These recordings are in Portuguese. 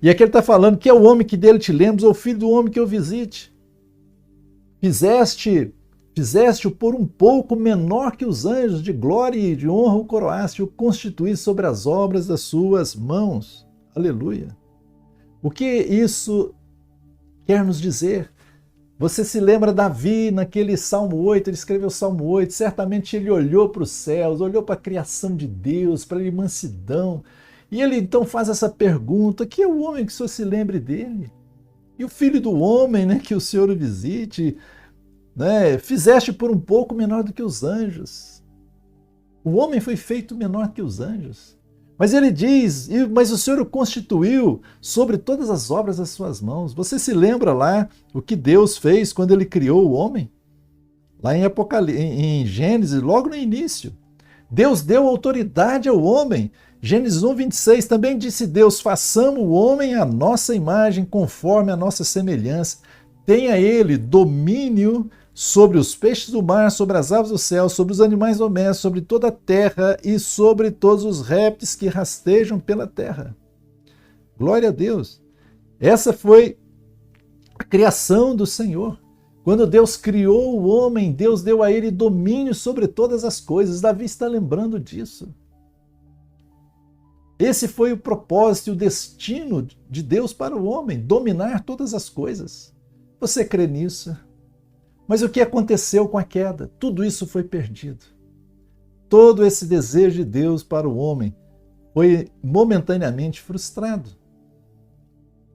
E aqui ele está falando que é o homem que dele te lembres, ou o filho do homem que eu visite. Fizeste-o por um pouco menor que os anjos, de glória e de honra o coroaste, o constituíste sobre as obras das suas mãos. Aleluia. O que isso quer nos dizer? Você se lembra Davi naquele Salmo 8, ele escreveu o Salmo 8, certamente ele olhou para os céus, olhou para a criação de Deus, para a imensidão, e ele então faz essa pergunta: que é o homem que o Senhor se lembre dele? E o filho do homem, né, que o Senhor o visite, né? Fizeste por um pouco menor do que os anjos. O homem foi feito menor que os anjos. Mas ele diz, mas o Senhor o constituiu sobre todas as obras das suas mãos. Você se lembra lá o que Deus fez quando ele criou o homem? Lá em Gênesis, logo no início. Deus deu autoridade ao homem. Gênesis 1, 26, também disse Deus: façamos o homem à nossa imagem, conforme a nossa semelhança. Tenha ele domínio sobre os peixes do mar, sobre as aves do céu, sobre os animais domésticos, sobre toda a terra e sobre todos os répteis que rastejam pela terra. Glória a Deus. Essa foi a criação do Senhor. Quando Deus criou o homem, Deus deu a ele domínio sobre todas as coisas. Davi está lembrando disso. Esse foi o propósito e o destino de Deus para o homem, dominar todas as coisas. Você crê nisso? Mas o que aconteceu com a queda? Tudo isso foi perdido. Todo esse desejo de Deus para o homem foi momentaneamente frustrado.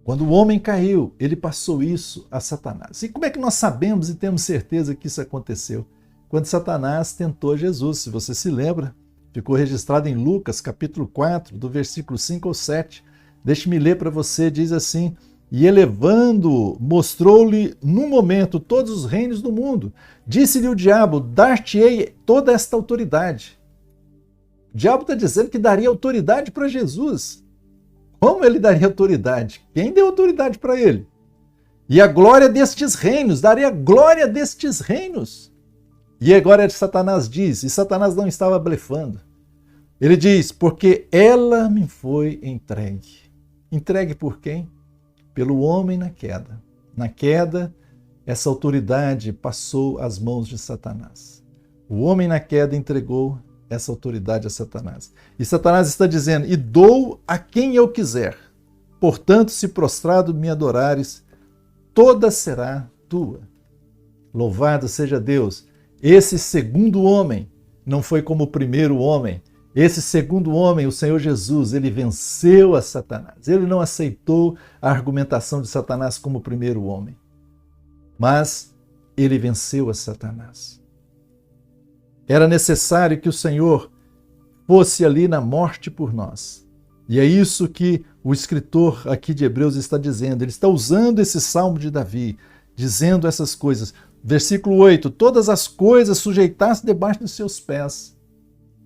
Quando o homem caiu, ele passou isso a Satanás. E como é que nós sabemos e temos certeza que isso aconteceu? Quando Satanás tentou Jesus, se você se lembra, ficou registrado em Lucas, capítulo 4, do versículo 5 ao 7. Deixe-me ler para você, diz assim: e elevando, mostrou-lhe num momento todos os reinos do mundo. Disse-lhe o diabo: dar-te-ei toda esta autoridade. O diabo está dizendo que daria autoridade para Jesus. Como ele daria autoridade? Quem deu autoridade para ele? E a glória destes reinos, daria a glória destes reinos. E agora Satanás diz, e Satanás não estava blefando. Ele diz: porque ela me foi entregue. Entregue por quem? Pelo homem na queda. Na queda, essa autoridade passou às mãos de Satanás. O homem na queda entregou essa autoridade a Satanás. E Satanás está dizendo: e dou a quem eu quiser. Portanto, se prostrado me adorares, toda será tua. Louvado seja Deus. Esse segundo homem não foi como o primeiro homem. Esse segundo homem, o Senhor Jesus, ele venceu a Satanás. Ele não aceitou a argumentação de Satanás como o primeiro homem. Mas ele venceu a Satanás. Era necessário que o Senhor fosse ali na morte por nós. E é isso que o escritor aqui de Hebreus está dizendo. Ele está usando esse salmo de Davi, dizendo essas coisas. Versículo 8: todas as coisas sujeitaste debaixo dos seus pés.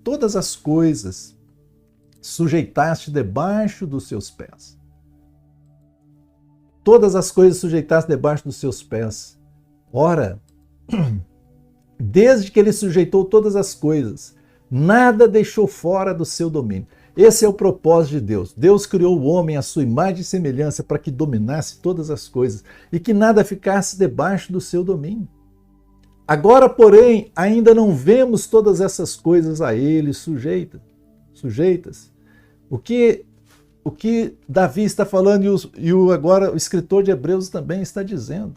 Todas as coisas sujeitaste debaixo dos seus pés. Todas as coisas sujeitaste debaixo dos seus pés. Ora, desde que ele sujeitou todas as coisas, nada deixou fora do seu domínio. Esse é o propósito de Deus. Deus criou o homem à sua imagem e semelhança para que dominasse todas as coisas e que nada ficasse debaixo do seu domínio. Agora, porém, ainda não vemos todas essas coisas a ele sujeitas. O que Davi está falando e agora o escritor de Hebreus também está dizendo.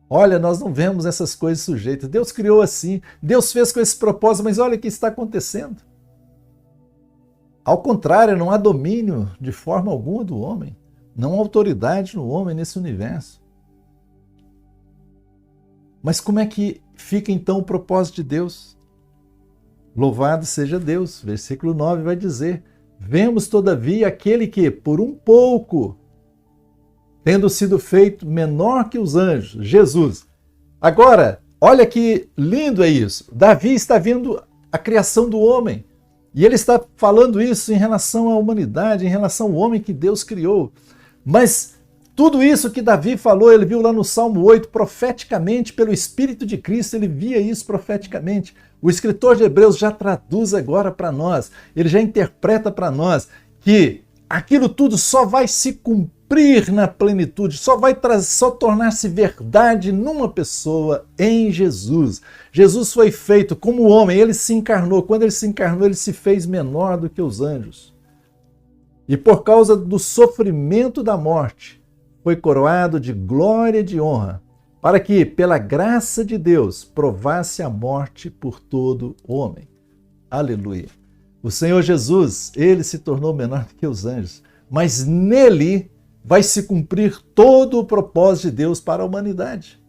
Olha, nós não vemos essas coisas sujeitas. Deus criou assim, Deus fez com esse propósito, mas olha o que está acontecendo. Ao contrário, não há domínio de forma alguma do homem. Não há autoridade no homem nesse universo. Mas como é que fica então o propósito de Deus? Louvado seja Deus. Versículo 9 vai dizer: vemos todavia aquele que, por um pouco, tendo sido feito menor que os anjos, Jesus. Agora, olha que lindo é isso. Davi está vendo a criação do homem. E ele está falando isso em relação à humanidade, em relação ao homem que Deus criou. Mas tudo isso que Davi falou, ele viu lá no Salmo 8, profeticamente, pelo Espírito de Cristo, ele via isso profeticamente. O escritor de Hebreus já traduz agora para nós, ele já interpreta para nós que aquilo tudo só vai se cumprir na plenitude, só tornar-se verdade numa pessoa, em Jesus. Jesus foi feito como homem, ele se encarnou. Quando ele se encarnou, ele se fez menor do que os anjos. E por causa do sofrimento da morte, foi coroado de glória e de honra, para que, pela graça de Deus, provasse a morte por todo homem. Aleluia. O Senhor Jesus, ele se tornou menor do que os anjos, mas nele vai se cumprir todo o propósito de Deus para a humanidade.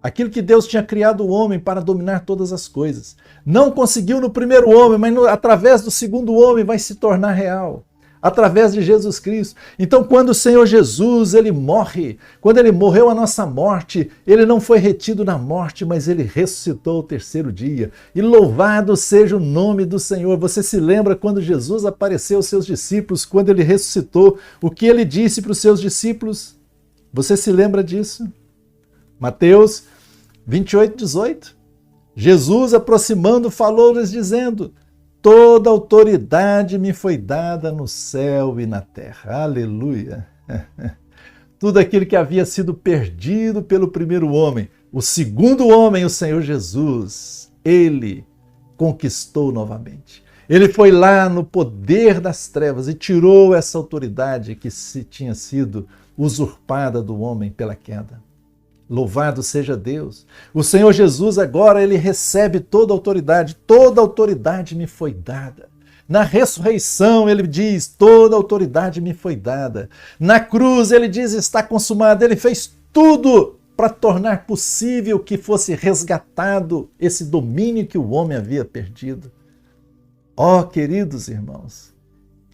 Aquilo que Deus tinha criado o homem para dominar todas as coisas. Não conseguiu no primeiro homem, mas através do segundo homem vai se tornar real. Através de Jesus Cristo. Então, quando o Senhor Jesus, ele morre, quando ele morreu a nossa morte, ele não foi retido na morte, mas ele ressuscitou ao terceiro dia. E louvado seja o nome do Senhor. Você se lembra quando Jesus apareceu aos seus discípulos, quando ele ressuscitou, o que ele disse para os seus discípulos? Você se lembra disso? Mateus 28, 18. Jesus, aproximando, falou-lhes dizendo: toda autoridade me foi dada no céu e na terra. Aleluia! Tudo aquilo que havia sido perdido pelo primeiro homem, o segundo homem, o Senhor Jesus, ele conquistou novamente. Ele foi lá no poder das trevas e tirou essa autoridade que tinha sido usurpada do homem pela queda. Louvado seja Deus. O Senhor Jesus agora, ele recebe toda a autoridade me foi dada. Na ressurreição ele diz, toda a autoridade me foi dada. Na cruz ele diz, está consumado. Ele fez tudo para tornar possível que fosse resgatado esse domínio que o homem havia perdido. Ó, queridos irmãos,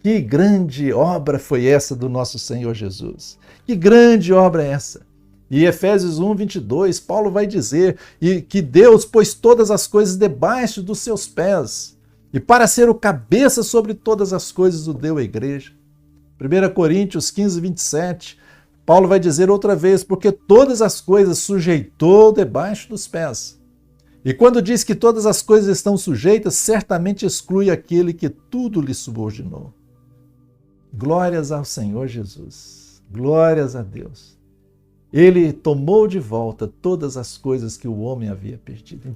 que grande obra foi essa do nosso Senhor Jesus. Que grande obra é essa? E Efésios 1, 22, Paulo vai dizer que Deus pôs todas as coisas debaixo dos seus pés e para ser o cabeça sobre todas as coisas o deu à igreja. 1 Coríntios 15, 27, Paulo vai dizer outra vez, porque todas as coisas sujeitou debaixo dos pés. E quando diz que todas as coisas estão sujeitas, certamente exclui aquele que tudo lhe subordinou. Glórias ao Senhor Jesus, glórias a Deus. Ele tomou de volta todas as coisas que o homem havia perdido.